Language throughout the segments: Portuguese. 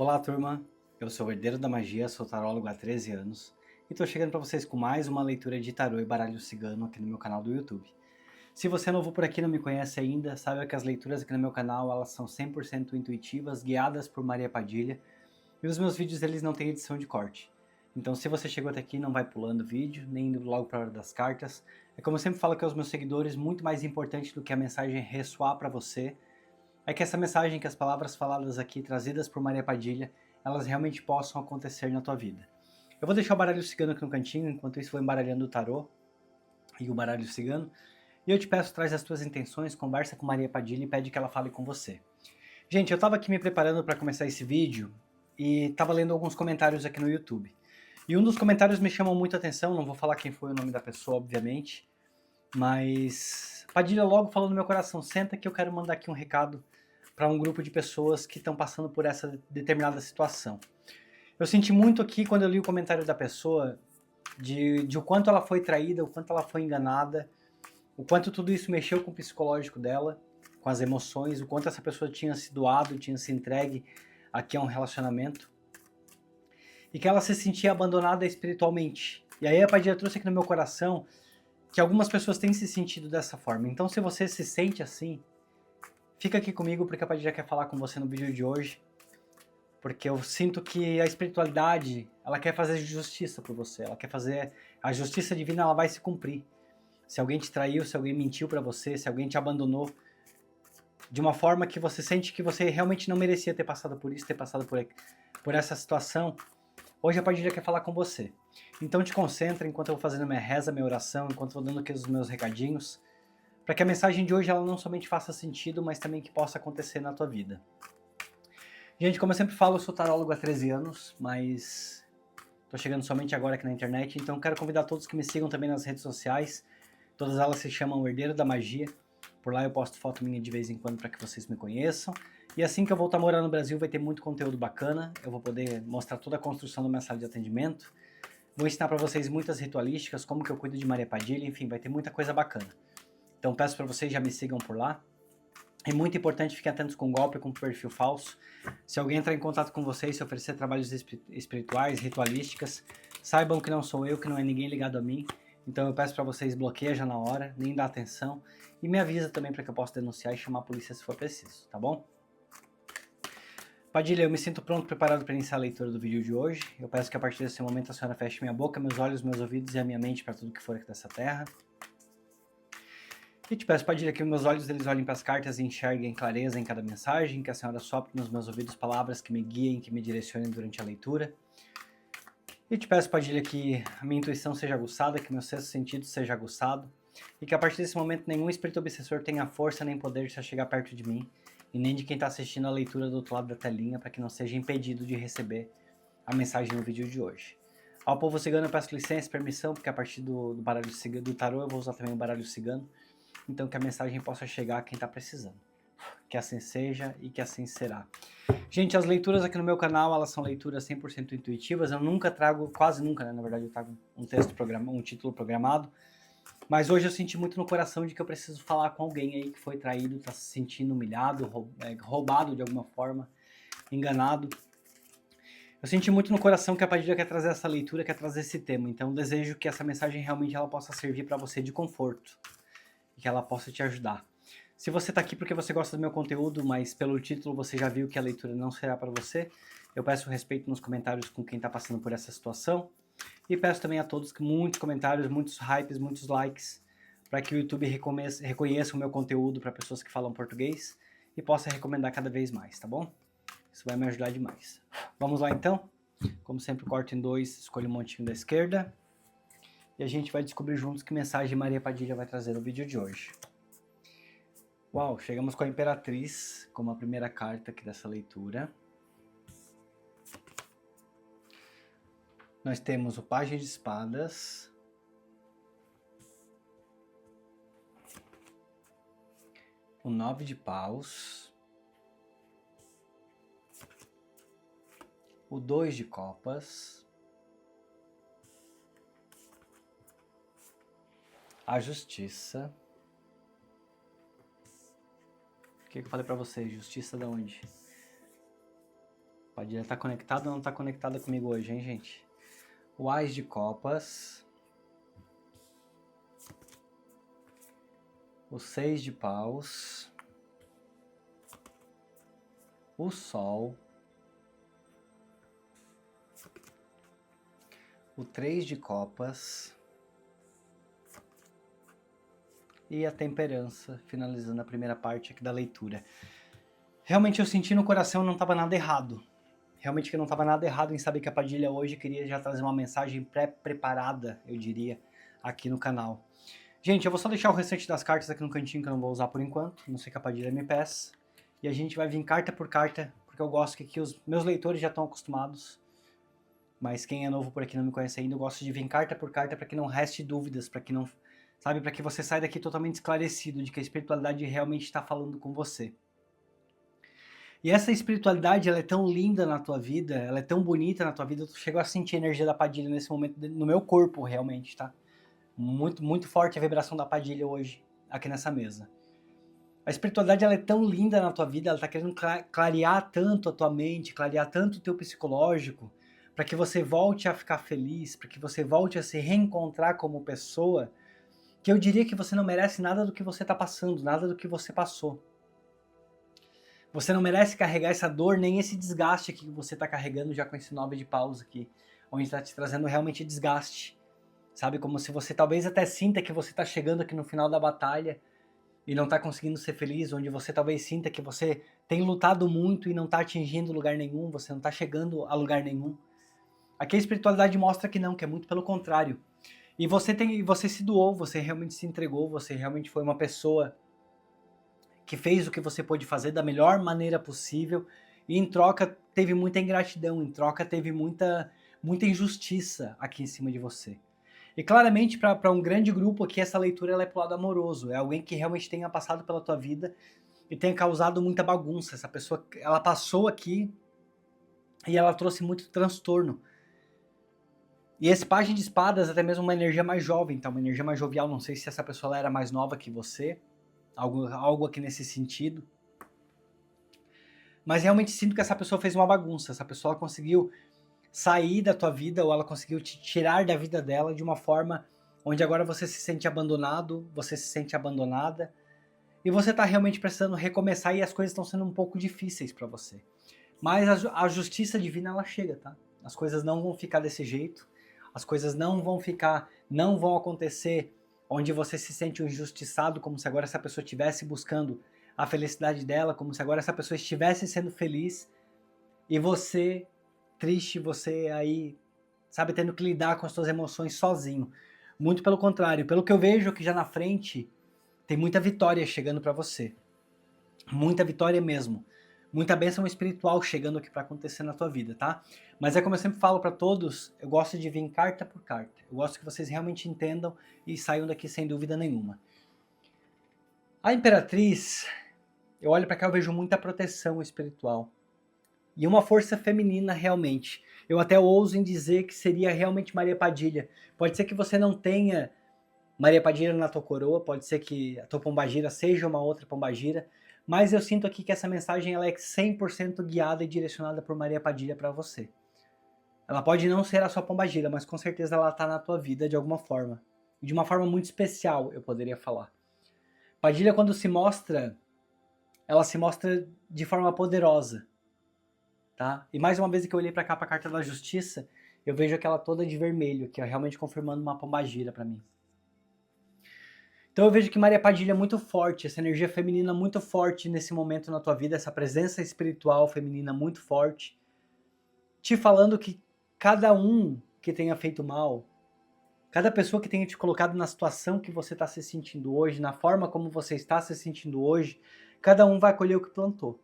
Olá, turma! Eu sou o Herdeiro da Magia, sou tarólogo há 13 anos e estou chegando para vocês com mais uma leitura de tarô e baralho cigano aqui no meu canal do YouTube. Se você é novo por aqui e não me conhece ainda, saiba que as leituras aqui no meu canal elas são 100% intuitivas, guiadas por Maria Padilha, e os meus vídeos eles não têm edição de corte. Então se você chegou até aqui, não vai pulando o vídeo, nem indo logo para a hora das cartas. É como eu sempre falo que aos meus seguidores, muito mais importante do que a mensagem ressoar para você, é que essa mensagem, que as palavras faladas aqui, trazidas por Maria Padilha, elas realmente possam acontecer na tua vida. Eu vou deixar o baralho cigano aqui no cantinho, enquanto isso vou embaralhando o tarô e o baralho cigano. E eu te peço, traz as tuas intenções, conversa com Maria Padilha e pede que ela fale com você. Gente, eu estava aqui me preparando para começar esse vídeo e estava lendo alguns comentários aqui no YouTube. E um dos comentários me chamou muita atenção, não vou falar quem foi o nome da pessoa, obviamente, mas Padilha logo falou no meu coração, senta que eu quero mandar aqui um recado para um grupo de pessoas que estão passando por essa determinada situação. Eu senti muito aqui, quando eu li o comentário da pessoa, de o quanto ela foi traída, o quanto ela foi enganada, o quanto tudo isso mexeu com o psicológico dela, com as emoções, o quanto essa pessoa tinha se doado, tinha se entregue aqui a um relacionamento, e que ela se sentia abandonada espiritualmente. E aí a Padilha trouxe aqui no meu coração que algumas pessoas têm se sentido dessa forma. Então se você se sente assim, fica aqui comigo porque a Padilha quer falar com você no vídeo de hoje, porque eu sinto que a espiritualidade, ela quer fazer justiça por você, ela quer fazer, a justiça divina ela vai se cumprir. Se alguém te traiu, se alguém mentiu pra você, se alguém te abandonou, de uma forma que você sente que você realmente não merecia ter passado por isso, ter passado por essa situação, hoje a Padilha quer falar com você. Então te concentra enquanto eu vou fazendo minha reza, minha oração, enquanto eu vou dando aqui os meus recadinhos, para que a mensagem de hoje ela não somente faça sentido, mas também que possa acontecer na tua vida. Gente, como eu sempre falo, eu sou tarólogo há 13 anos, mas estou chegando somente agora aqui na internet, então quero convidar todos que me sigam também nas redes sociais. Todas elas se chamam Herdeiro da Magia. Por lá eu posto foto minha de vez em quando para que vocês me conheçam. E assim que eu voltar a morar no Brasil vai ter muito conteúdo bacana. Eu vou poder mostrar toda a construção da minha sala de atendimento. Vou ensinar para vocês muitas ritualísticas, como que eu cuido de Maria Padilha, enfim, vai ter muita coisa bacana. Então peço para vocês já me sigam por lá. É muito importante fiquem atentos com golpe, com perfil falso. Se alguém entrar em contato com vocês, se oferecer trabalhos espirituais, ritualísticas, saibam que não sou eu, que não é ninguém ligado a mim. Então eu peço para vocês, bloqueia já na hora, nem dá atenção. E me avisa também para que eu possa denunciar e chamar a polícia se for preciso, tá bom? Padilha, eu me sinto pronto, preparado para iniciar a leitura do vídeo de hoje. Eu peço que a partir desse momento a senhora feche minha boca, meus olhos, meus ouvidos e a minha mente para tudo que for aqui dessa terra. E te peço, Padilha, que meus olhos eles olhem para as cartas e enxerguem clareza em cada mensagem, que a senhora sopre nos meus ouvidos palavras que me guiem, que me direcionem durante a leitura. E te peço, Padilha, que a minha intuição seja aguçada, que meu sexto sentido seja aguçado, e que a partir desse momento nenhum espírito obsessor tenha força nem poder de se chegar perto de mim, e nem de quem está assistindo a leitura do outro lado da telinha, para que não seja impedido de receber a mensagem no vídeo de hoje. Ao povo cigano eu peço licença e permissão, porque a partir do baralho cigano, do tarô eu vou usar também o baralho cigano, então que a mensagem possa chegar a quem está precisando. Que assim seja e que assim será. Gente, as leituras aqui no meu canal, elas são leituras 100% intuitivas, eu nunca trago, quase nunca, né, na verdade eu trago um texto programado, um título programado, mas hoje eu senti muito no coração de que eu preciso falar com alguém aí que foi traído, está se sentindo humilhado, roubado de alguma forma, enganado. Eu senti muito no coração que a Padilha quer trazer essa leitura, quer trazer esse tema, então eu desejo que essa mensagem realmente ela possa servir para você de conforto, e que ela possa te ajudar. Se você está aqui porque você gosta do meu conteúdo, mas pelo título você já viu que a leitura não será para você, eu peço respeito nos comentários com quem está passando por essa situação. E peço também a todos que muitos comentários, muitos hypes, muitos likes, para que o YouTube reconheça o meu conteúdo para pessoas que falam português e possa recomendar cada vez mais, tá bom? Isso vai me ajudar demais. Vamos lá então? Como sempre, corto em dois, escolho um montinho da esquerda. E a gente vai descobrir juntos que mensagem Maria Padilha vai trazer no vídeo de hoje. Uau, chegamos com a Imperatriz como a primeira carta aqui dessa leitura. Nós temos o Pajem de Espadas, o 9 de Paus, o 2 de Copas, a Justiça. O que eu falei pra vocês? Justiça da onde? Padilha tá conectada ou não tá conectada comigo hoje, hein, gente? O Ás de Copas. O 6 de Paus. O Sol. O 3 de Copas. E a Temperança, finalizando a primeira parte aqui da leitura. Realmente eu senti no coração não estava nada errado. Realmente que não estava nada errado em saber que a Padilha hoje queria já trazer uma mensagem pré-preparada, eu diria, aqui no canal. Gente, eu vou só deixar o restante das cartas aqui no cantinho que eu não vou usar por enquanto, não sei que a Padilha me peça. E a gente vai vir carta por carta, porque eu gosto que aqui os meus leitores já estão acostumados. Mas quem é novo por aqui não me conhece ainda, eu gosto de vir carta por carta para que não reste dúvidas, para que não, sabe, para que você saia daqui totalmente esclarecido de que a espiritualidade realmente está falando com você. E essa espiritualidade, ela é tão linda na tua vida, ela é tão bonita na tua vida, eu chego a sentir a energia da Padilha nesse momento no meu corpo, realmente, tá? Muito, muito forte a vibração da Padilha hoje, aqui nessa mesa. A espiritualidade, ela é tão linda na tua vida, ela tá querendo clarear tanto a tua mente, clarear tanto o teu psicológico, para que você volte a ficar feliz, para que você volte a se reencontrar como pessoa, que eu diria que você não merece nada do que você tá passando, nada do que você passou. Você não merece carregar essa dor, nem esse desgaste que você está carregando já com esse 9 de paus aqui, onde está te trazendo realmente desgaste. Sabe, como se você talvez até sinta que você está chegando aqui no final da batalha e não está conseguindo ser feliz, onde você talvez sinta que você tem lutado muito e não está atingindo lugar nenhum, você não está chegando a lugar nenhum. Aqui a espiritualidade mostra que não, que é muito pelo contrário. E você se doou, você realmente se entregou, você realmente foi uma pessoa que fez o que você pôde fazer da melhor maneira possível, e em troca teve muita ingratidão, em troca teve muita injustiça aqui em cima de você. E claramente para um grande grupo aqui essa leitura ela é pro lado amoroso, é alguém que realmente tenha passado pela tua vida e tenha causado muita bagunça. Essa pessoa, ela passou aqui e ela trouxe muito transtorno. E esse pajem de espadas até mesmo uma energia mais jovem, tá? Uma energia mais jovial, não sei se essa pessoa era mais nova que você, algo aqui nesse sentido. Mas realmente sinto que essa pessoa fez uma bagunça, essa pessoa conseguiu sair da tua vida ou ela conseguiu te tirar da vida dela de uma forma onde agora você se sente abandonado, você se sente abandonada e você tá realmente precisando recomeçar e as coisas estão sendo um pouco difíceis para você. Mas a justiça divina ela chega, tá? As coisas não vão ficar desse jeito, as coisas não vão acontecer onde você se sente injustiçado, como se agora essa pessoa estivesse buscando a felicidade dela, como se agora essa pessoa estivesse sendo feliz e você triste, você aí, sabe, tendo que lidar com as suas emoções sozinho. Muito pelo contrário, pelo que eu vejo aqui já na frente, tem muita vitória chegando para você. Muita vitória mesmo. Muita bênção espiritual chegando aqui para acontecer na tua vida, tá? Mas é como eu sempre falo para todos, eu gosto de vir carta por carta. Eu gosto que vocês realmente entendam e saiam daqui sem dúvida nenhuma. A Imperatriz, eu olho para cá e vejo muita proteção espiritual. E uma força feminina realmente. Eu até ouso em dizer que seria realmente Maria Padilha. Pode ser que você não tenha Maria Padilha na tua coroa, pode ser que a tua pombagira seja uma outra pombagira, mas eu sinto aqui que essa mensagem ela é 100% guiada e direcionada por Maria Padilha para você. Ela pode não ser a sua pombagira, mas com certeza ela está na tua vida de alguma forma. De uma forma muito especial, eu poderia falar. Padilha, quando se mostra, ela se mostra de forma poderosa. Tá? E mais uma vez que eu olhei para cá, para a carta da justiça, eu vejo aquela toda de vermelho, que é realmente confirmando uma pombagira para mim. Então eu vejo que Maria Padilha é muito forte, essa energia feminina muito forte nesse momento na tua vida, essa presença espiritual feminina muito forte, te falando que cada um que tenha feito mal, cada pessoa que tenha te colocado na situação que você está se sentindo hoje, na forma como você está se sentindo hoje, cada um vai colher o que plantou.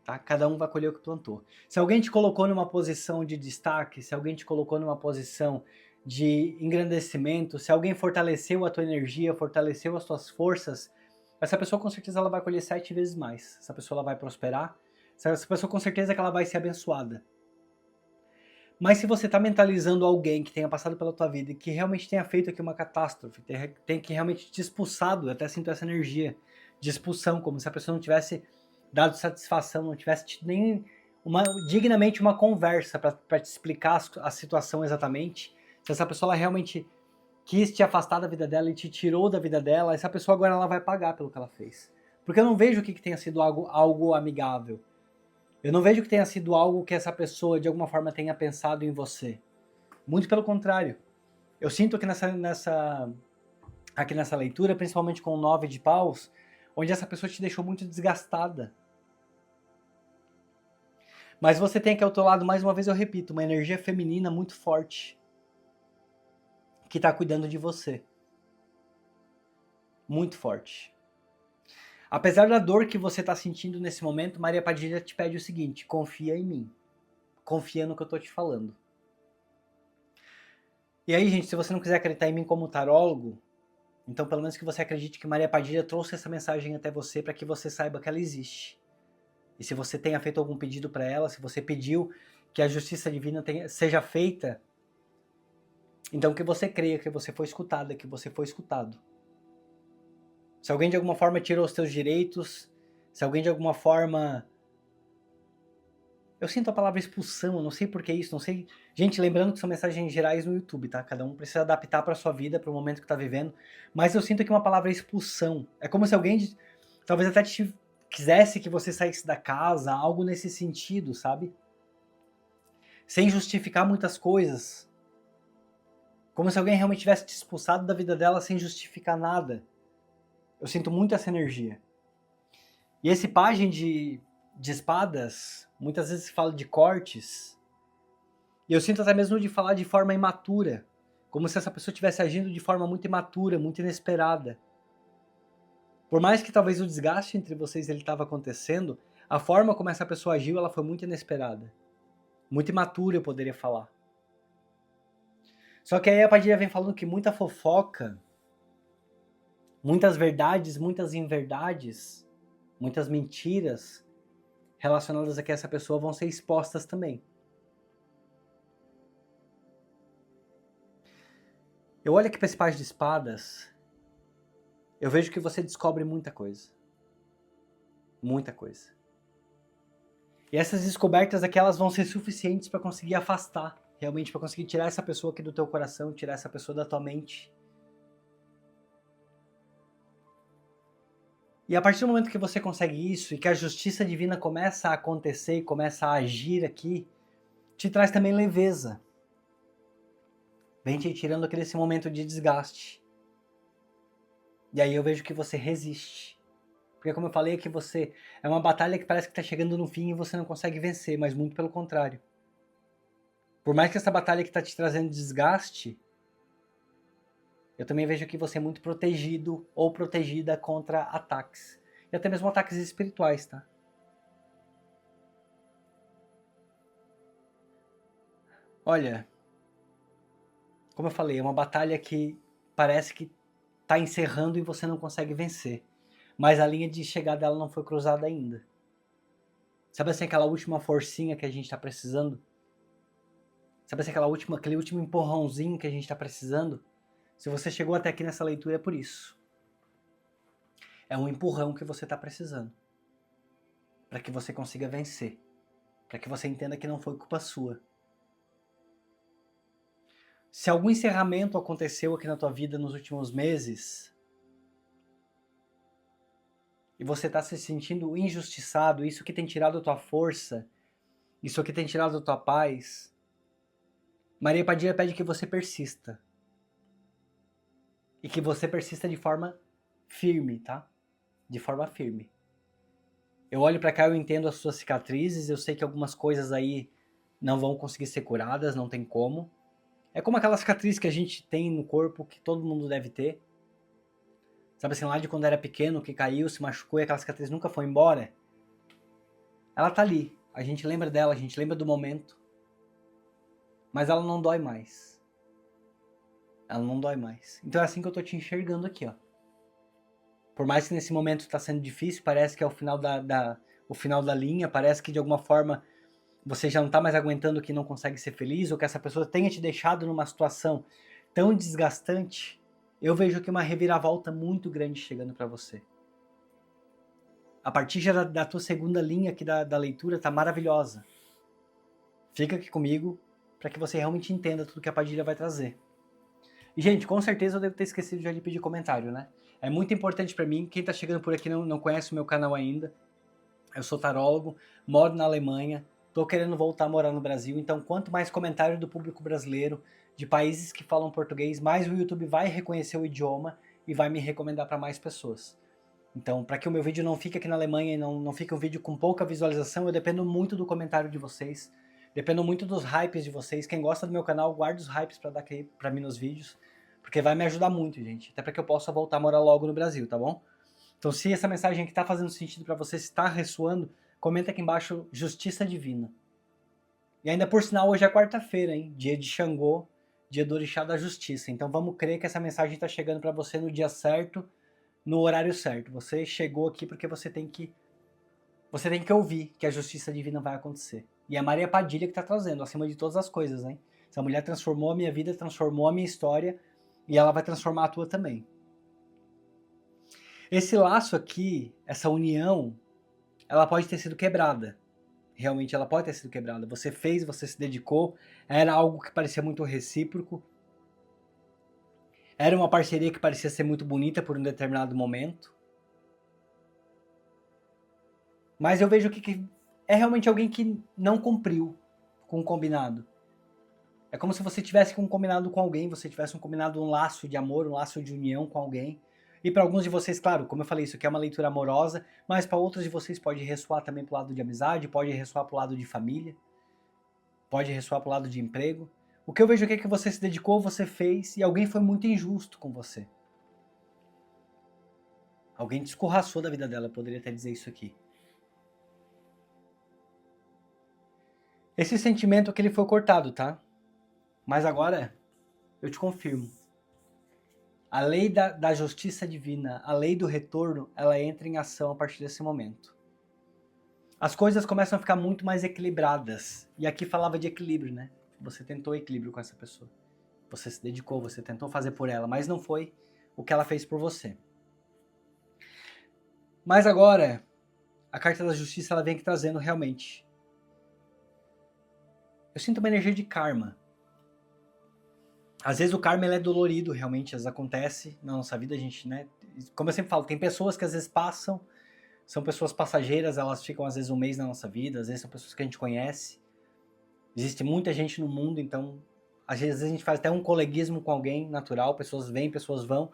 Tá? Cada um vai colher o que plantou. Se alguém te colocou numa posição de destaque, se alguém te colocou numa posição de engrandecimento, se alguém fortaleceu a tua energia, fortaleceu as tuas forças, essa pessoa com certeza ela vai colher 7 vezes mais. Essa pessoa ela vai prosperar, essa pessoa com certeza que ela vai ser abençoada. Mas se você está mentalizando alguém que tenha passado pela tua vida e que realmente tenha feito aqui uma catástrofe, tem que realmente te expulsado, eu até sinto essa energia de expulsão, como se a pessoa não tivesse dado satisfação, não tivesse tido nem dignamente uma conversa para te explicar a situação exatamente. Se essa pessoa ela realmente quis te afastar da vida dela e te tirou da vida dela, essa pessoa agora ela vai pagar pelo que ela fez. Porque eu não vejo que tenha sido algo amigável. Eu não vejo que tenha sido algo que essa pessoa de alguma forma tenha pensado em você. Muito pelo contrário. Eu sinto que aqui nessa leitura, principalmente com o 9 de paus, onde essa pessoa te deixou muito desgastada. Mas você tem aqui ao teu lado, mais uma vez eu repito, uma energia feminina muito forte que está cuidando de você. Muito forte. Apesar da dor que você está sentindo nesse momento, Maria Padilha te pede o seguinte: confia em mim. Confia no que eu estou te falando. E aí, gente, se você não quiser acreditar em mim como tarólogo, então pelo menos que você acredite que Maria Padilha trouxe essa mensagem até você para que você saiba que ela existe. E se você tenha feito algum pedido para ela, se você pediu que a justiça divina seja feita, então que você creia que você foi escutada, que você foi escutado. Se alguém de alguma forma tirou os teus direitos, se alguém de alguma forma... Eu sinto a palavra expulsão, eu não sei por que isso, não sei... Gente, lembrando que são mensagens gerais no YouTube, tá? Cada um precisa adaptar para sua vida, para o momento que tá vivendo. Mas eu sinto aqui uma palavra expulsão. É como se alguém, talvez até quisesse que você saísse da casa, algo nesse sentido, sabe? Sem justificar muitas coisas. Como se alguém realmente tivesse te expulsado da vida dela sem justificar nada. Eu sinto muito essa energia. E esse pajem de espadas, muitas vezes fala de cortes, e eu sinto até mesmo de falar de forma imatura, como se essa pessoa estivesse agindo de forma muito imatura, muito inesperada. Por mais que talvez o desgaste entre vocês ele estava acontecendo, a forma como essa pessoa agiu, ela foi muito inesperada. Muito imatura, eu poderia falar. Só que aí a Padilha vem falando que muita fofoca, muitas verdades, muitas inverdades, muitas mentiras relacionadas a que essa pessoa vão ser expostas também. Eu olho aqui para esse pajem de espadas, eu vejo que você descobre muita coisa. Muita coisa. E essas descobertas aqui, elas vão ser suficientes para conseguir afastar, realmente para conseguir tirar essa pessoa aqui do teu coração, tirar essa pessoa da tua mente. E a partir do momento que você consegue isso e que a justiça divina começa a acontecer e começa a agir aqui, te traz também leveza. Vem te tirando aquele esse momento de desgaste. E aí eu vejo que você resiste. Porque como eu falei aqui, você é uma batalha que parece que está chegando no fim e você não consegue vencer, mas muito pelo contrário. Por mais que essa batalha que está te trazendo desgaste, eu também vejo que você é muito protegido ou protegida contra ataques. E até mesmo ataques espirituais, tá? Olha, como eu falei, é uma batalha que parece que está encerrando e você não consegue vencer. Mas a linha de chegada dela não foi cruzada ainda. Sabe assim, aquela última forcinha que a gente está precisando? Sabe assim, aquele último empurrãozinho que a gente está precisando? Se você chegou até aqui nessa leitura é por isso. É um empurrão que você está precisando. Para que você consiga vencer. Para que você entenda que não foi culpa sua. Se algum encerramento aconteceu aqui na tua vida nos últimos meses, e você está se sentindo injustiçado, isso que tem tirado a tua força, isso que tem tirado a tua paz, Maria Padilha pede que você persista. E que você persista de forma firme, tá? De forma firme. Eu olho pra cá, eu entendo as suas cicatrizes, eu sei que algumas coisas aí não vão conseguir ser curadas, não tem como. É como aquela cicatriz que a gente tem no corpo, que todo mundo deve ter. Sabe assim, lá de quando era pequeno, que caiu, se machucou e aquela cicatriz nunca foi embora? Ela tá ali. A gente lembra dela, a gente lembra do momento. Mas ela não dói mais. Ela não dói mais. Então é assim que eu tô te enxergando aqui, ó. Por mais que nesse momento tá sendo difícil, parece que é o final o final da linha, parece que de alguma forma você já não tá mais aguentando que não consegue ser feliz, ou que essa pessoa tenha te deixado numa situação tão desgastante, eu vejo aqui uma reviravolta muito grande chegando para você. A partir já da tua segunda linha aqui da leitura tá maravilhosa. Fica aqui comigo para que você realmente entenda tudo que a Padilha vai trazer. E, gente, com certeza eu devo ter esquecido já de pedir comentário, né? É muito importante para mim, quem tá chegando por aqui não conhece o meu canal ainda, eu sou tarólogo, moro na Alemanha, tô querendo voltar a morar no Brasil, então quanto mais comentário do público brasileiro, de países que falam português, mais o YouTube vai reconhecer o idioma e vai me recomendar para mais pessoas. Então, para que o meu vídeo não fique aqui na Alemanha e não fique um vídeo com pouca visualização, eu dependo muito do comentário de vocês, dependo muito dos hypes de vocês. Quem gosta do meu canal, guarda os hypes para dar aqui para mim nos vídeos, porque vai me ajudar muito, gente, até para que eu possa voltar a morar logo no Brasil, tá bom? Então, se essa mensagem aqui tá fazendo sentido para você, se está ressoando, comenta aqui embaixo Justiça Divina. E ainda por sinal, hoje é quarta-feira, hein? Dia de Xangô, dia do Orixá da Justiça. Então vamos crer que essa mensagem está chegando para você no dia certo, no horário certo. Você chegou aqui porque você tem que ouvir que a Justiça Divina vai acontecer. E é a Maria Padilha que está trazendo, acima de todas as coisas, hein? Essa mulher transformou a minha vida, transformou a minha história e ela vai transformar a tua também. Esse laço aqui, essa união, ela pode ter sido quebrada. Realmente ela pode ter sido quebrada. Você fez, você se dedicou, era algo que parecia muito recíproco. Era uma parceria que parecia ser muito bonita por um determinado momento. Mas eu vejo que é realmente alguém que não cumpriu com o combinado. É como se você tivesse um combinado com alguém, você tivesse um combinado, um laço de amor, um laço de união com alguém. E para alguns de vocês, claro, como eu falei, isso aqui é uma leitura amorosa, mas para outros de vocês pode ressoar também pro lado de amizade, pode ressoar pro lado de família, pode ressoar pro lado de emprego. O que eu vejo aqui é que você se dedicou, você fez, e alguém foi muito injusto com você. Alguém te escorraçou da vida dela, eu poderia até dizer isso aqui. Esse sentimento aqui ele foi cortado, tá? Mas agora, eu te confirmo. A lei da justiça divina, a lei do retorno, ela entra em ação a partir desse momento. As coisas começam a ficar muito mais equilibradas. E aqui falava de equilíbrio, né? Você tentou equilíbrio com essa pessoa. Você se dedicou, você tentou fazer por ela, mas não foi o que ela fez por você. Mas agora, a carta da justiça ela vem aqui trazendo realmente. Eu sinto uma energia de karma. Às vezes o karma ele é dolorido, realmente, às vezes acontece na nossa vida, a gente, né? Como eu sempre falo, tem pessoas que às vezes passam, são pessoas passageiras, elas ficam às vezes um mês na nossa vida, às vezes são pessoas que a gente conhece. Existe muita gente no mundo, então às vezes a gente faz até um coleguismo com alguém natural, pessoas vêm, pessoas vão,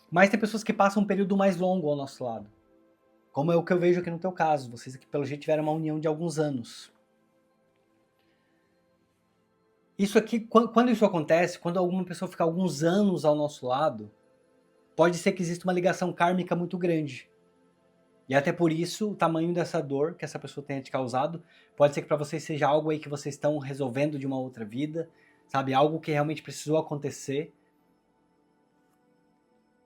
mas tem pessoas que passam um período mais longo ao nosso lado. Como é o que eu vejo aqui no teu caso, vocês aqui pelo jeito tiveram uma união de alguns anos. Isso aqui, quando isso acontece, quando alguma pessoa fica alguns anos ao nosso lado, pode ser que exista uma ligação kármica muito grande. E até por isso, o tamanho dessa dor que essa pessoa tenha te causado, pode ser que para vocês seja algo aí que vocês estão resolvendo de uma outra vida, sabe? Algo que realmente precisou acontecer.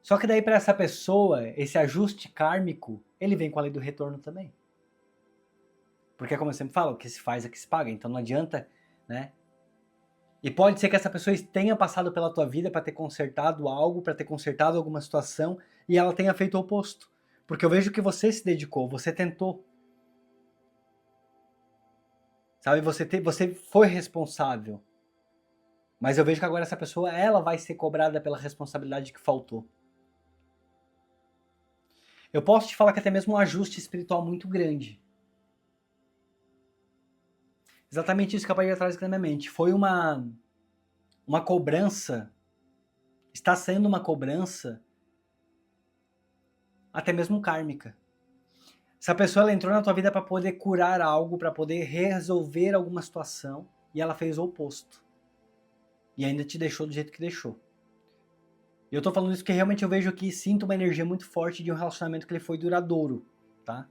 Só que daí para essa pessoa, esse ajuste kármico, ele vem com a lei do retorno também. Porque como eu sempre falo, o que se faz é que se paga, então não adianta, né? E pode ser que essa pessoa tenha passado pela tua vida para ter consertado algo, para ter consertado alguma situação, e ela tenha feito o oposto. Porque eu vejo que você se dedicou, você tentou. Sabe, você foi responsável. Mas eu vejo que agora essa pessoa, ela vai ser cobrada pela responsabilidade que faltou. Eu posso te falar que até mesmo um ajuste espiritual muito grande. Exatamente isso que eu acabei de atrás aqui na minha mente. Foi uma cobrança, está sendo uma cobrança até mesmo kármica. Essa pessoa ela entrou na tua vida para poder curar algo, para poder resolver alguma situação, e ela fez o oposto. E ainda te deixou do jeito que deixou. E eu tô falando isso porque realmente eu vejo aqui, sinto uma energia muito forte de um relacionamento que ele foi duradouro, tá?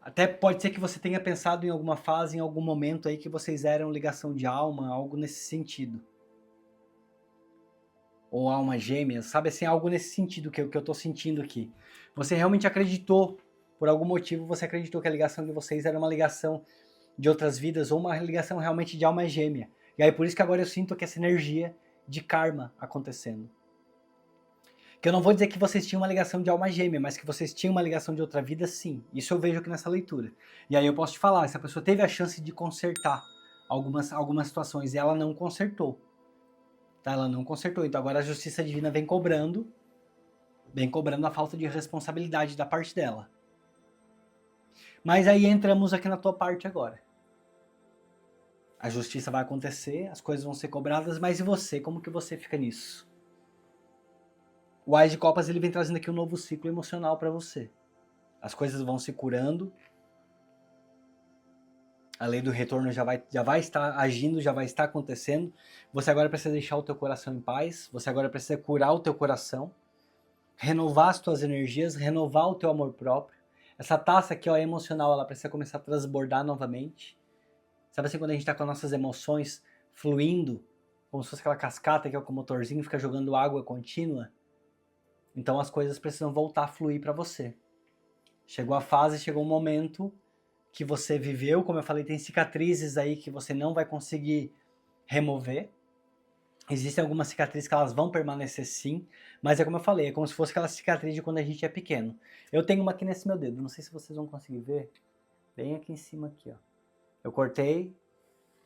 Até pode ser que você tenha pensado em alguma fase, em algum momento aí que vocês eram ligação de alma, algo nesse sentido. Ou alma gêmea, sabe assim, algo nesse sentido que eu tô sentindo aqui. Você realmente acreditou, por algum motivo você acreditou que a ligação de vocês era uma ligação de outras vidas, ou uma ligação realmente de alma gêmea. E aí por isso que agora eu sinto que essa energia de karma acontecendo. Que eu não vou dizer que vocês tinham uma ligação de alma gêmea, mas que vocês tinham uma ligação de outra vida, sim. Isso eu vejo aqui nessa leitura. E aí eu posso te falar, essa pessoa teve a chance de consertar algumas situações e ela não consertou. Tá? Ela não consertou. Então agora a justiça divina vem cobrando a falta de responsabilidade da parte dela. Mas aí entramos aqui na tua parte agora. A justiça vai acontecer, as coisas vão ser cobradas, mas e você? Como que você fica nisso? O Ás de Copas ele vem trazendo aqui um novo ciclo emocional para você. As coisas vão se curando, a lei do retorno já vai estar agindo, já vai estar acontecendo. Você agora precisa deixar o teu coração em paz, você agora precisa curar o teu coração, renovar as tuas energias, renovar o teu amor próprio. Essa taça aqui, ó, emocional, ela precisa começar a transbordar novamente. Sabe assim, quando a gente tá com as nossas emoções fluindo, como se fosse aquela cascata que é com o motorzinho, fica jogando água contínua? Então as coisas precisam voltar a fluir para você. Chegou a fase, chegou um momento que você viveu, como eu falei, tem cicatrizes aí que você não vai conseguir remover. Existem algumas cicatrizes que elas vão permanecer sim, mas é como eu falei, é como se fosse aquela cicatriz de quando a gente é pequeno. Eu tenho uma aqui nesse meu dedo, não sei se vocês vão conseguir ver, bem aqui em cima aqui, ó. Eu cortei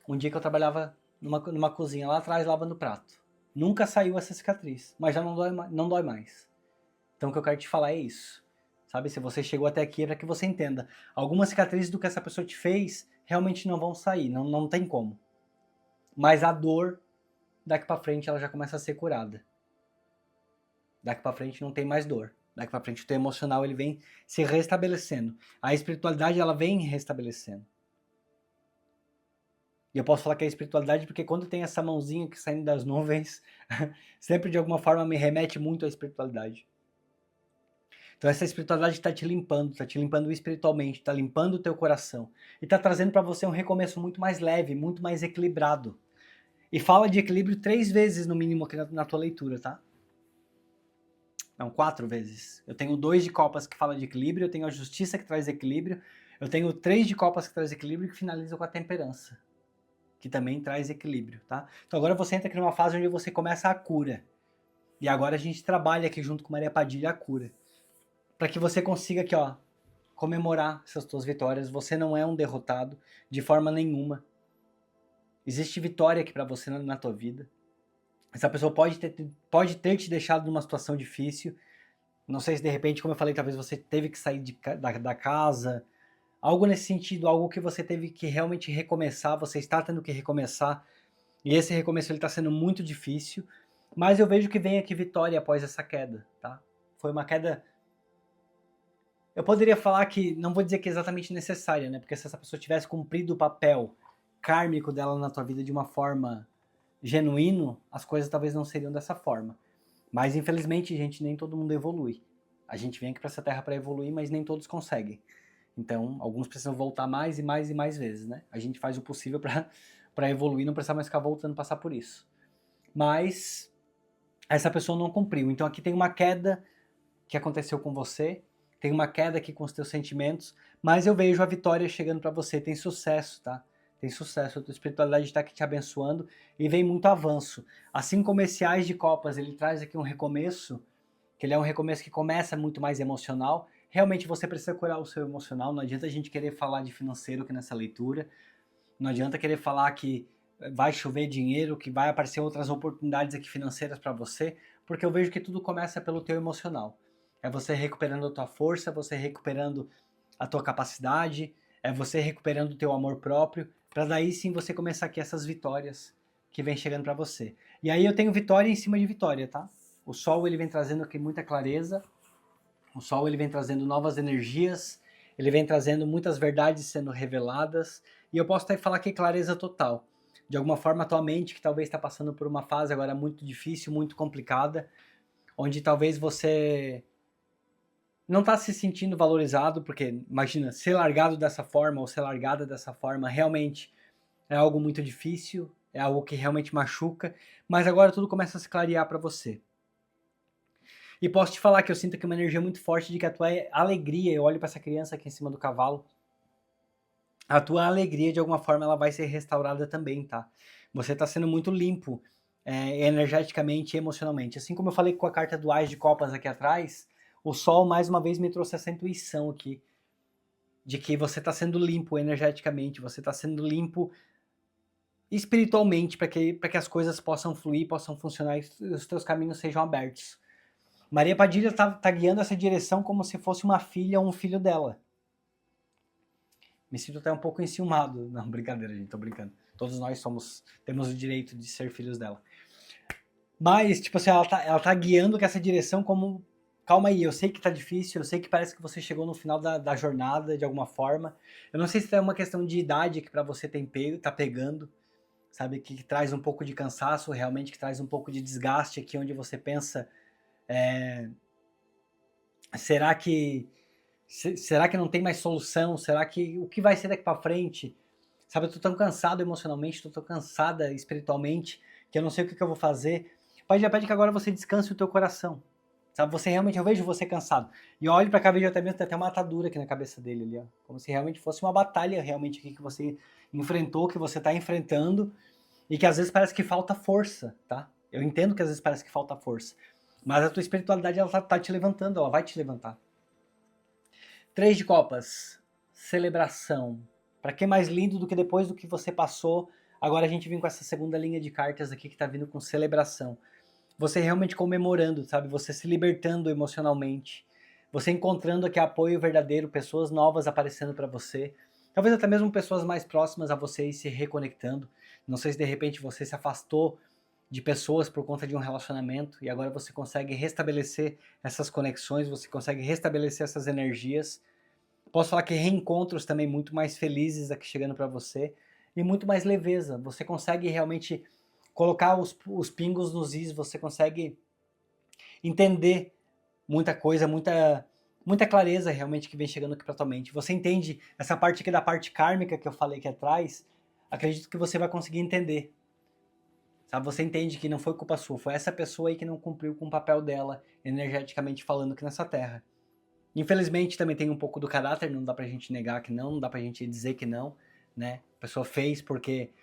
um dia que eu trabalhava numa cozinha lá atrás lavando prato. Nunca saiu essa cicatriz, mas já não dói mais. Então o que eu quero te falar é isso. Sabe, se você chegou até aqui é para que você entenda. Algumas cicatrizes do que essa pessoa te fez realmente não vão sair, não tem como. Mas a dor, daqui para frente, ela já começa a ser curada. Daqui para frente não tem mais dor. Daqui para frente o teu emocional ele vem se restabelecendo. A espiritualidade ela vem restabelecendo. E eu posso falar que é a espiritualidade porque quando tem essa mãozinha que saindo das nuvens, sempre de alguma forma me remete muito à espiritualidade. Então essa espiritualidade está te limpando espiritualmente, está limpando o teu coração e está trazendo para você um recomeço muito mais leve, muito mais equilibrado. E fala de equilíbrio 3 vezes no mínimo aqui na tua leitura, tá? Não, 4 vezes. Eu tenho 2 de copas que fala de equilíbrio, eu tenho a justiça que traz equilíbrio, eu tenho 3 de copas que traz equilíbrio e que finaliza com a temperança, que também traz equilíbrio, tá? Então agora você entra aqui numa fase onde você começa a cura. E agora a gente trabalha aqui junto com Maria Padilha a cura. Para que você consiga aqui, ó, comemorar essas tuas vitórias. Você não é um derrotado de forma nenhuma. Existe vitória aqui para você na tua vida. Essa pessoa pode ter te deixado numa situação difícil. Não sei se de repente, como eu falei, talvez você teve que sair da casa. Algo nesse sentido, algo que você teve que realmente recomeçar. Você está tendo que recomeçar. E esse recomeço ele está sendo muito difícil. Mas eu vejo que vem aqui vitória após essa queda, tá? Foi uma queda... Eu poderia falar que, não vou dizer que é exatamente necessária, né? Porque se essa pessoa tivesse cumprido o papel kármico dela na tua vida de uma forma genuíno, as coisas talvez não seriam dessa forma. Mas infelizmente, gente, nem todo mundo evolui. A gente vem aqui para essa terra para evoluir, mas nem todos conseguem. Então, alguns precisam voltar mais e mais e mais vezes, né? A gente faz o possível para evoluir, não precisar mais ficar voltando passar por isso. Mas essa pessoa não cumpriu. Então aqui tem uma queda que aconteceu com você, tem uma queda aqui com os teus sentimentos, mas eu vejo a vitória chegando para você, tem sucesso, tá? Tem sucesso, a tua espiritualidade está aqui te abençoando e vem muito avanço. Assim como esse Ás de Copas, ele traz aqui um recomeço, que ele é um recomeço que começa muito mais emocional, realmente você precisa curar o seu emocional, não adianta a gente querer falar de financeiro aqui nessa leitura, não adianta querer falar que vai chover dinheiro, que vai aparecer outras oportunidades aqui financeiras para você, porque eu vejo que tudo começa pelo teu emocional. É você recuperando a tua força, você recuperando a tua capacidade, é você recuperando o teu amor próprio, para daí sim você começar aqui essas vitórias que vem chegando para você. E aí eu tenho vitória em cima de vitória, tá? O Sol ele vem trazendo aqui muita clareza, o Sol ele vem trazendo novas energias, ele vem trazendo muitas verdades sendo reveladas, e eu posso até falar que clareza total. De alguma forma a tua mente que talvez está passando por uma fase agora muito difícil, muito complicada, onde talvez você não está se sentindo valorizado, porque imagina, ser largado dessa forma ou ser largada dessa forma realmente é algo muito difícil, é algo que realmente machuca, mas agora tudo começa a se clarear para você. E posso te falar que eu sinto aqui uma energia muito forte de que a tua alegria, eu olho para essa criança aqui em cima do cavalo, a tua alegria de alguma forma ela vai ser restaurada também, tá? Você está sendo muito limpo energeticamente e emocionalmente. Assim como eu falei com a carta do Ás de Copas aqui atrás, o Sol mais uma vez me trouxe essa intuição aqui, de que você está sendo limpo energeticamente, você está sendo limpo espiritualmente, para que as coisas possam fluir, possam funcionar e os teus caminhos sejam abertos. Maria Padilha tá guiando essa direção como se fosse uma filha ou um filho dela. Me sinto até um pouco enciumado. Não, brincadeira, gente, tô brincando. Todos nós temos o direito de ser filhos dela. Mas, tipo assim, ela tá guiando com essa direção como... Calma aí, eu sei que tá difícil, eu sei que parece que você chegou no final da jornada de alguma forma. Eu não sei se é uma questão de idade que pra você tá pegando, sabe? Que traz um pouco de cansaço, realmente, que traz um pouco de desgaste aqui, onde você pensa... Será que não tem mais solução? Será que o que vai ser daqui para frente? Sabe, eu tô tão cansado emocionalmente, tô tão cansada espiritualmente, que eu não sei o que eu vou fazer. O Pai já pede que agora você descanse o teu coração. Sabe, você realmente, eu vejo você cansado. E eu olho para cá, vejo até mesmo, tem até uma atadura aqui na cabeça dele ali, ó. Como se realmente fosse uma batalha realmente aqui que você enfrentou, que você tá enfrentando, e que às vezes parece que falta força, tá? Eu entendo que às vezes parece que falta força. Mas a tua espiritualidade, ela tá te levantando, ela vai te levantar. 3 de copas, celebração. Para que mais lindo do que depois do que você passou, agora a gente vem com essa segunda linha de cartas aqui que tá vindo com celebração. Você realmente comemorando, sabe? Você se libertando emocionalmente. Você encontrando aqui apoio verdadeiro, pessoas novas aparecendo para você. Talvez até mesmo pessoas mais próximas a você e se reconectando. Não sei se de repente você se afastou de pessoas por conta de um relacionamento e agora você consegue restabelecer essas conexões, você consegue restabelecer essas energias. Posso falar que reencontros também muito mais felizes aqui chegando para você e muito mais leveza. Você consegue realmente colocar os pingos nos is, você consegue entender muita coisa, muita clareza realmente que vem chegando aqui para tua mente. Você entende essa parte aqui da parte kármica que eu falei aqui atrás, acredito que você vai conseguir entender. Sabe? Você entende que não foi culpa sua, foi essa pessoa aí que não cumpriu com o papel dela, energeticamente falando aqui nessa terra. Infelizmente também tem um pouco do caráter, não dá pra gente negar que não dá pra gente dizer que não, né? A pessoa fez porque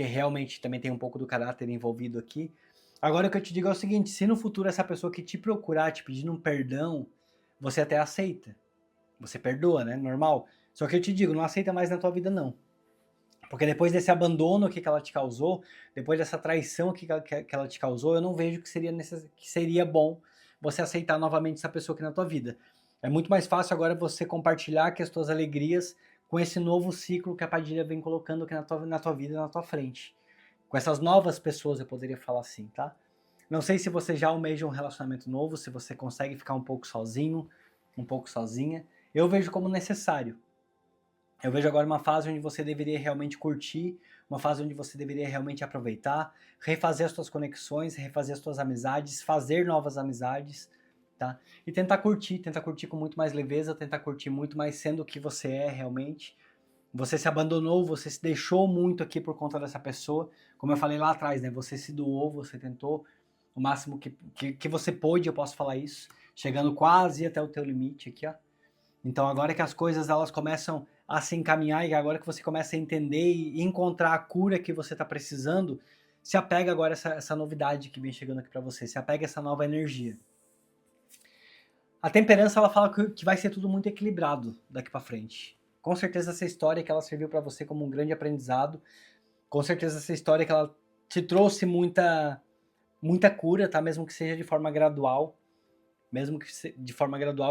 realmente também tem um pouco do caráter envolvido aqui. Agora o que eu te digo é o seguinte, se no futuro essa pessoa que te procurar te pedindo um perdão, você até aceita. Você perdoa, né? Normal. Só que eu te digo, não aceita mais na tua vida não. Porque depois desse abandono que ela te causou, depois dessa traição que ela te causou, eu não vejo que seria bom você aceitar novamente essa pessoa aqui na tua vida. É muito mais fácil agora você compartilhar que as tuas alegrias com esse novo ciclo que a Padilha vem colocando aqui na tua vida, na tua frente. Com essas novas pessoas, eu poderia falar assim, tá? Não sei se você já almeja um relacionamento novo, se você consegue ficar um pouco sozinho, um pouco sozinha. Eu vejo como necessário. Eu vejo agora uma fase onde você deveria realmente curtir, uma fase onde você deveria realmente aproveitar, refazer as suas conexões, refazer as suas amizades, fazer novas amizades, tá? E tentar curtir com muito mais leveza, tentar curtir muito mais sendo o que você é realmente. Você se abandonou, você se deixou muito aqui por conta dessa pessoa. Como eu falei lá atrás, né? Você se doou, você tentou o máximo que você pôde, eu posso falar isso, chegando quase até o teu limite aqui, ó. Então agora que as coisas elas começam a se encaminhar e agora que você começa a entender e encontrar a cura que você está precisando, se apega agora a essa novidade que vem chegando aqui para você, se apega a essa nova energia. A temperança ela fala que vai ser tudo muito equilibrado daqui para frente. Com certeza essa história que ela serviu para você como um grande aprendizado, com certeza essa história que ela te trouxe muita cura, tá? Mesmo que seja de forma gradual,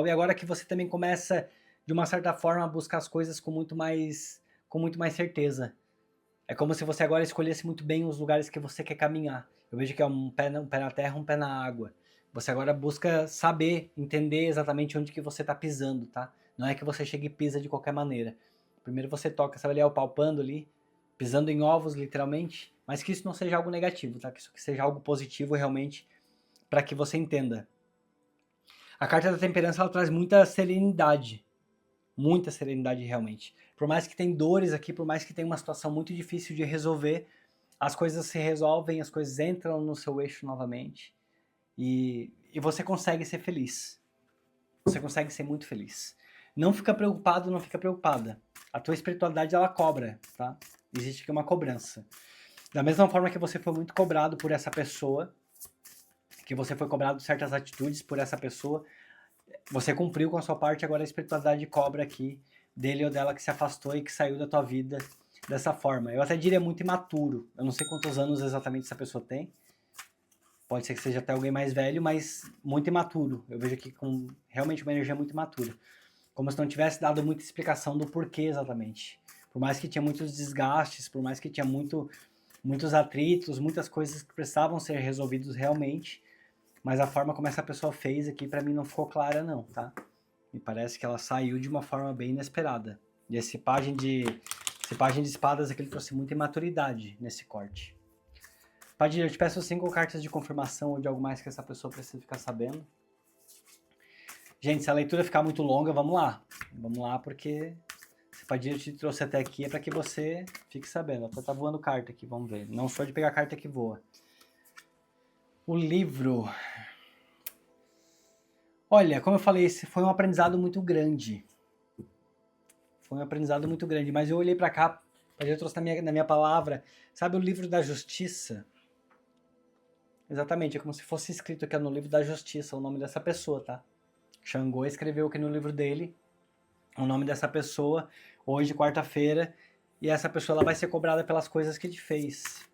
e agora que você também começa de uma certa forma a buscar as coisas com muito mais certeza. É como se você agora escolhesse muito bem os lugares que você quer caminhar. Eu vejo que é um pé na terra, um pé na água. Você agora busca saber, entender exatamente onde que você está pisando, tá? Não é que você chega e pisa de qualquer maneira. Primeiro você toca, sabe ali, palpando ali, pisando em ovos, literalmente, mas que isso não seja algo negativo, tá? Que isso seja algo positivo realmente, para que você entenda. A carta da temperança ela traz muita serenidade realmente. Por mais que tem dores aqui, por mais que tenha uma situação muito difícil de resolver, as coisas se resolvem, as coisas entram no seu eixo novamente e você consegue ser feliz. Você consegue ser muito feliz. Não fica preocupado, não fica preocupada. A tua espiritualidade ela cobra, tá? Existe aqui uma cobrança. Da mesma forma que você foi muito cobrado por essa pessoa, que você foi cobrado certas atitudes por essa pessoa, você cumpriu com a sua parte, agora a espiritualidade cobra aqui dele ou dela que se afastou e que saiu da tua vida dessa forma. Eu até diria muito imaturo. Eu não sei quantos anos exatamente essa pessoa tem. Pode ser que seja até alguém mais velho, mas muito imaturo. Eu vejo aqui com realmente uma energia muito imatura. Como se não tivesse dado muita explicação do porquê exatamente. Por mais que tinha muitos desgastes, por mais que tinha muitos atritos, muitas coisas que precisavam ser resolvidos realmente, mas a forma como essa pessoa fez aqui pra mim não ficou clara não, tá? Me parece que ela saiu de uma forma bem inesperada. E esse pajem de espadas aqui ele trouxe muita imaturidade nesse corte. Padilha, eu te peço 5 cartas de confirmação ou de algo mais que essa pessoa precisa ficar sabendo. Gente, se a leitura ficar muito longa, vamos lá. Vamos lá, porque se Padilha te trouxe até aqui é para que você fique sabendo. Até tá voando carta aqui, vamos ver. Não sou de pegar carta que voa. O livro... Olha, como eu falei, esse foi um aprendizado muito grande. Foi um aprendizado muito grande, mas eu olhei para cá, Padilha trouxe na minha palavra, sabe o livro da justiça? Exatamente, é como se fosse escrito aqui no livro da justiça, o nome dessa pessoa, tá? Xangô escreveu aqui no livro dele o nome dessa pessoa, hoje, quarta-feira, e essa pessoa ela vai ser cobrada pelas coisas que ele fez.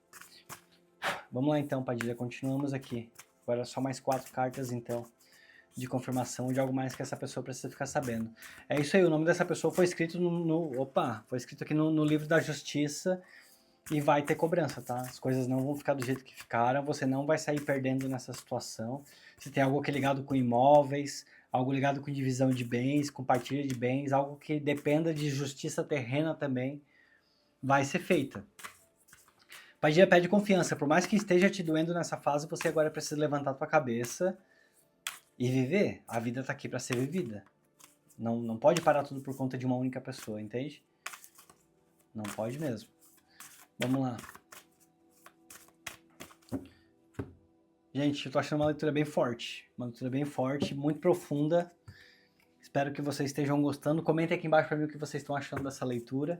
Vamos lá então, Padilha, continuamos aqui. Agora só mais 4 cartas então, de confirmação de algo mais que essa pessoa precisa ficar sabendo. É isso aí, o nome dessa pessoa foi escrito foi escrito aqui no livro da justiça, e vai ter cobrança, tá? As coisas não vão ficar do jeito que ficaram, você não vai sair perdendo nessa situação. Se tem algo que é ligado com imóveis, algo ligado com divisão de bens, com partilha de bens, algo que dependa de justiça terrena também, vai ser feita. Padilha pede confiança, por mais que esteja te doendo nessa fase, você agora precisa levantar tua cabeça e viver. A vida tá aqui para ser vivida. Não pode parar tudo por conta de uma única pessoa, entende? Não pode mesmo. Vamos lá. Gente, eu tô achando uma leitura bem forte. Uma leitura bem forte, muito profunda. Espero que vocês estejam gostando. Comentem aqui embaixo para mim o que vocês estão achando dessa leitura.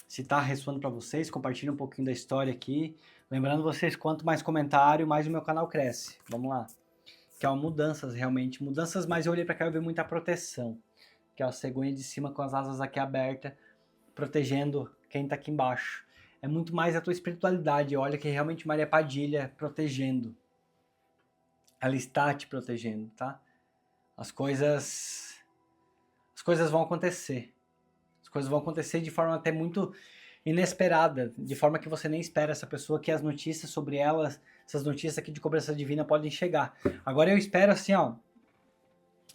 Se tá ressoando para vocês, compartilhem um pouquinho da história aqui. Lembrando vocês, quanto mais comentário, mais o meu canal cresce. Vamos lá. Que é mudanças, realmente. Mudanças, mas eu olhei para cá e vi muita proteção. Que é a cegonha de cima com as asas aqui abertas, protegendo quem tá aqui embaixo. É muito mais a tua espiritualidade. Olha que realmente Maria Padilha protegendo. Ela está te protegendo, tá? As coisas vão acontecer. As coisas vão acontecer de forma até muito inesperada, de forma que você nem espera essa pessoa, que as notícias sobre elas, essas notícias aqui de cobrança divina podem chegar. Agora eu espero assim, ó,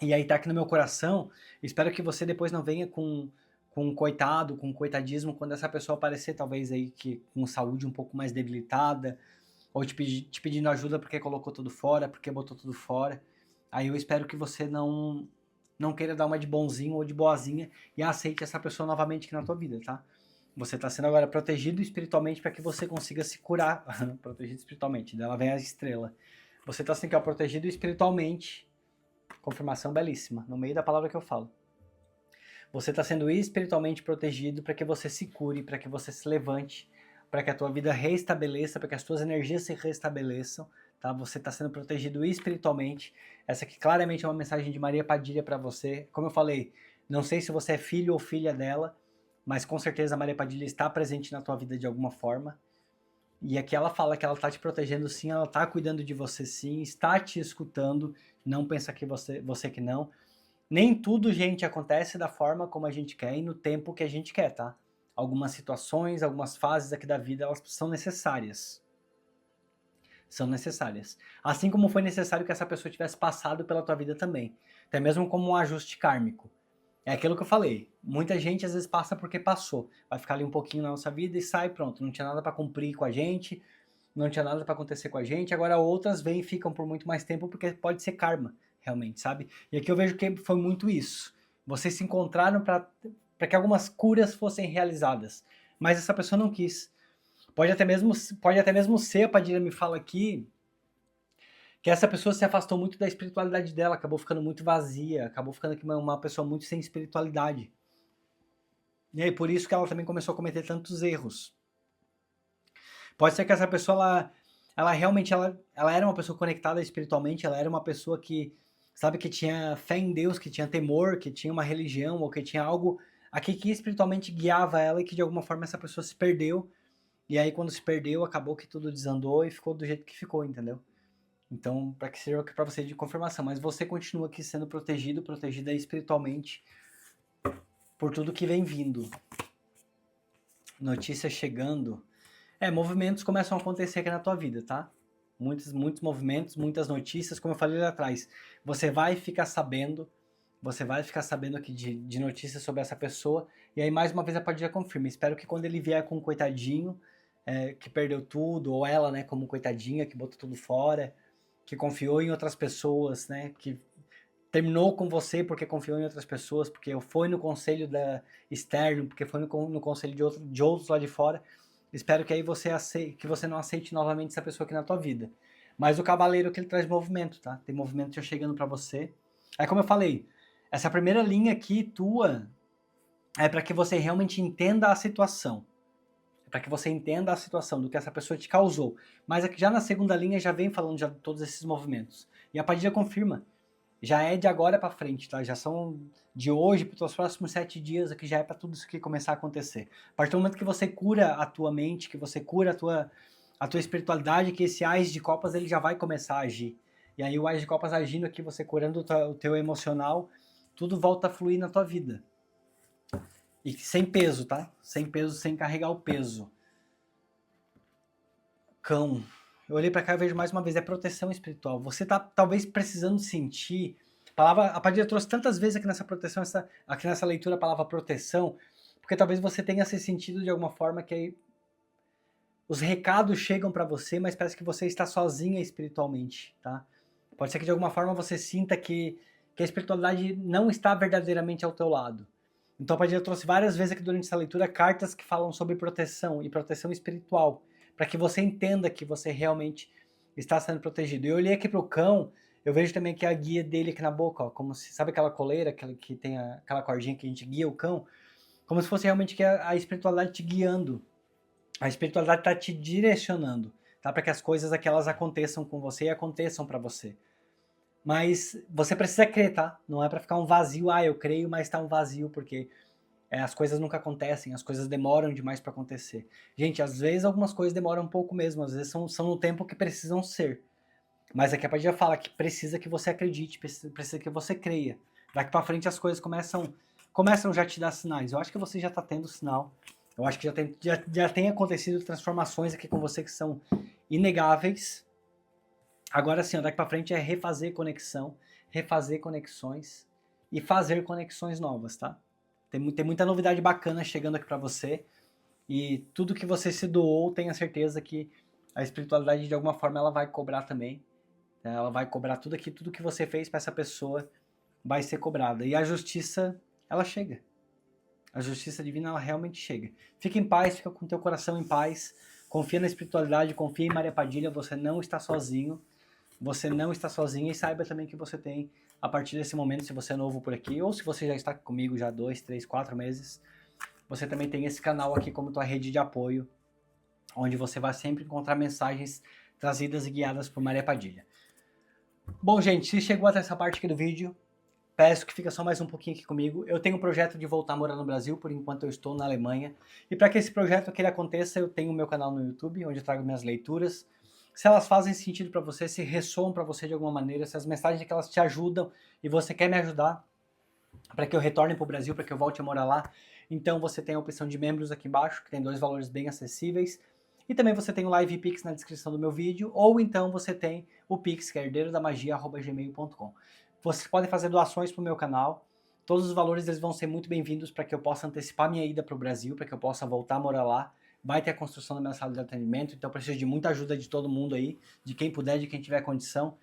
e aí tá aqui no meu coração, espero que você depois não venha com um coitado, com um coitadismo, quando essa pessoa aparecer talvez aí que com saúde um pouco mais debilitada, ou te pedindo ajuda porque colocou tudo fora, porque botou tudo fora. Aí eu espero que você não queira dar uma de bonzinho ou de boazinha e aceite essa pessoa novamente aqui na tua vida, tá? Você está sendo agora protegido espiritualmente para que você consiga se curar. Protegido espiritualmente, dela vem a estrela. Você está sendo protegido espiritualmente. Confirmação belíssima, no meio da palavra que eu falo. Você está sendo espiritualmente protegido para que você se cure, para que você se levante, para que a tua vida reestabeleça, para que as tuas energias se restabeleçam, tá? Você está sendo protegido espiritualmente. Essa aqui claramente é uma mensagem de Maria Padilha para você. Como eu falei, não sei se você é filho ou filha dela, mas com certeza a Maria Padilha está presente na tua vida de alguma forma. E aqui ela fala que ela está te protegendo sim, ela está cuidando de você sim, está te escutando, não pensa que você que não. Nem tudo, gente, acontece da forma como a gente quer e no tempo que a gente quer, tá? Algumas situações, algumas fases aqui da vida, elas são necessárias. São necessárias. Assim como foi necessário que essa pessoa tivesse passado pela tua vida também. Até mesmo como um ajuste kármico. É aquilo que eu falei. Muita gente às vezes passa porque passou. Vai ficar ali um pouquinho na nossa vida e sai, pronto. Não tinha nada para cumprir com a gente, não tinha nada para acontecer com a gente. Agora outras vêm e ficam por muito mais tempo porque pode ser karma, realmente, sabe? E aqui eu vejo que foi muito isso. Vocês se encontraram para que algumas curas fossem realizadas. Mas essa pessoa não quis. Pode até mesmo ser, a Padilha me fala aqui, que essa pessoa se afastou muito da espiritualidade dela, acabou ficando muito vazia, acabou ficando aqui uma pessoa muito sem espiritualidade. E aí por isso que ela também começou a cometer tantos erros. Pode ser que essa pessoa, ela realmente ela era uma pessoa conectada espiritualmente, ela era uma pessoa que, sabe, que tinha fé em Deus, que tinha temor, que tinha uma religião, ou que tinha algo aqui que espiritualmente guiava ela e que de alguma forma essa pessoa se perdeu. E aí quando se perdeu, acabou que tudo desandou e ficou do jeito que ficou, entendeu? Então, para que seja para você de confirmação, mas você continua aqui sendo protegido, protegida espiritualmente por tudo que vem vindo. Notícias chegando. Movimentos começam a acontecer aqui na tua vida, tá? Muitos movimentos, muitas notícias, como eu falei lá atrás. Você vai ficar sabendo aqui de notícias sobre essa pessoa, e aí mais uma vez a Padilha confirma. Espero que quando ele vier com um coitadinho, que perdeu tudo, ou ela, né, como coitadinha, que botou tudo fora, que confiou em outras pessoas, né, que terminou com você porque confiou em outras pessoas, porque foi no conselho externo, porque foi no conselho de outros lá de fora. Espero que aí que você não aceite novamente essa pessoa aqui na tua vida. Mas o cavaleiro que ele traz movimento, tá? Tem movimento já chegando para você. Aí como eu falei, essa primeira linha aqui tua é para que você realmente entenda a situação. É para que você entenda a situação do que essa pessoa te causou. Mas aqui já na segunda linha já vem falando de todos esses movimentos. E a Padilha confirma. Já é de agora para frente, tá? Já são de hoje para os próximos 7 dias aqui, já é para tudo isso aqui começar a acontecer. A partir do momento que você cura a tua mente, que você cura a tua espiritualidade, que esse Ás de Copas ele já vai começar a agir. E aí o Ás de Copas agindo aqui, você curando o teu emocional, tudo volta a fluir na tua vida. E sem peso, tá? Sem peso, sem carregar o peso. Cão. Eu olhei para cá e vejo mais uma vez, é proteção espiritual. Você tá talvez precisando sentir. A Padilha trouxe tantas vezes aqui nessa proteção, aqui nessa leitura a palavra proteção, porque talvez você tenha se sentido de alguma forma que os recados chegam para você, mas parece que você está sozinha espiritualmente, tá? Pode ser que de alguma forma você sinta que a espiritualidade não está verdadeiramente ao teu lado. Então a Padilha trouxe várias vezes aqui durante essa leitura cartas que falam sobre proteção e proteção espiritual, para que você entenda que você realmente está sendo protegido. Eu olhei aqui para o cão, eu vejo também que a guia dele aqui na boca, ó, como se, sabe aquela coleira que tem aquela cordinha que a gente guia o cão? Como se fosse realmente que a espiritualidade te guiando. A espiritualidade está te direcionando, tá? Para que as coisas aquelas aconteçam com você e aconteçam para você. Mas você precisa crer, tá? Não é para ficar um vazio, eu creio, mas tá um vazio, porque as coisas nunca acontecem, as coisas demoram demais para acontecer. Gente, às vezes algumas coisas demoram um pouco mesmo, às vezes são no tempo que precisam ser. Mas aqui a Padilha fala que precisa que você acredite, precisa que você creia. Daqui para frente as coisas começam já a te dar sinais. Eu acho que você já está tendo sinal. Eu acho que já tem acontecido transformações aqui com você que são inegáveis. Agora sim, daqui para frente é refazer conexão, refazer conexões e fazer conexões novas, tá? Tem muita novidade bacana chegando aqui para você. E tudo que você se doou, tenha certeza que a espiritualidade de alguma forma ela vai cobrar também. Ela vai cobrar tudo que você fez para essa pessoa vai ser cobrada. E a justiça, ela chega. A justiça divina, ela realmente chega. Fica em paz, fica com teu coração em paz. Confia na espiritualidade, confia em Maria Padilha. Você não está sozinho. Você não está sozinho. E saiba também que você tem, a partir desse momento, se você é novo por aqui, ou se você já está comigo já 2, 3, 4 meses, você também tem esse canal aqui como tua rede de apoio, onde você vai sempre encontrar mensagens trazidas e guiadas por Maria Padilha. Bom, gente, se chegou até essa parte aqui do vídeo, peço que fica só mais um pouquinho aqui comigo. Eu tenho um projeto de voltar a morar no Brasil, por enquanto eu estou na Alemanha. E para que esse projeto aqui aconteça, eu tenho o meu canal no YouTube, onde eu trago minhas leituras. Se elas fazem sentido para você, se ressoam para você de alguma maneira, se as mensagens que elas te ajudam e você quer me ajudar para que eu retorne para o Brasil, para que eu volte a morar lá, então você tem a opção de membros aqui embaixo, que tem 2 valores bem acessíveis. E também você tem o Live Pix na descrição do meu vídeo, ou então você tem o Pix, que é herdeirodamagia@gmail.com. Vocês podem fazer doações para o meu canal. Todos os valores eles vão ser muito bem-vindos para que eu possa antecipar minha ida para o Brasil, para que eu possa voltar a morar lá. Vai ter a construção da minha sala de atendimento, então eu preciso de muita ajuda de todo mundo aí, de quem puder, de quem tiver condição,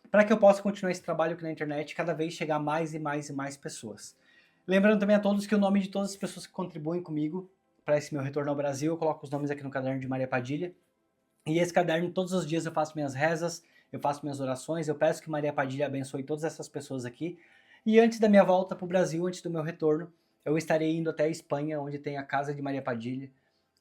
para que eu possa continuar esse trabalho aqui na internet e cada vez chegar a mais e mais e mais pessoas. Lembrando também a todos que o nome de todas as pessoas que contribuem comigo para esse meu retorno ao Brasil, eu coloco os nomes aqui no caderno de Maria Padilha. E esse caderno, todos os dias eu faço minhas rezas, eu faço minhas orações, eu peço que Maria Padilha abençoe todas essas pessoas aqui. E antes da minha volta para o Brasil, antes do meu retorno, eu estarei indo até a Espanha, onde tem a casa de Maria Padilha,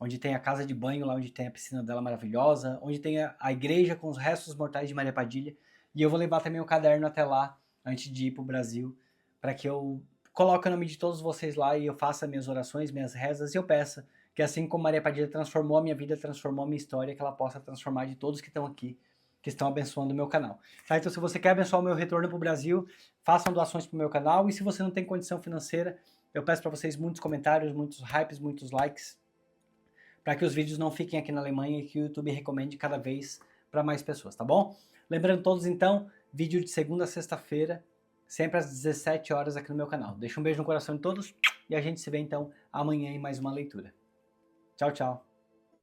onde tem a casa de banho, lá onde tem a piscina dela maravilhosa, onde tem a igreja com os restos mortais de Maria Padilha. E eu vou levar também o caderno até lá, antes de ir para o Brasil, para que eu coloque o nome de todos vocês lá e eu faça minhas orações, minhas rezas, e eu peço que assim como Maria Padilha transformou a minha vida, transformou a minha história, que ela possa transformar de todos que estão aqui, que estão abençoando o meu canal. Tá? Então se você quer abençoar o meu retorno para o Brasil, façam doações para o meu canal, e se você não tem condição financeira, eu peço para vocês muitos comentários, muitos hypes, muitos likes, para que os vídeos não fiquem aqui na Alemanha e que o YouTube recomende cada vez para mais pessoas, tá bom? Lembrando todos então, vídeo de segunda a sexta-feira, sempre às 17 horas aqui no meu canal. Deixa um beijo no coração de todos e a gente se vê então amanhã em mais uma leitura. Tchau, tchau.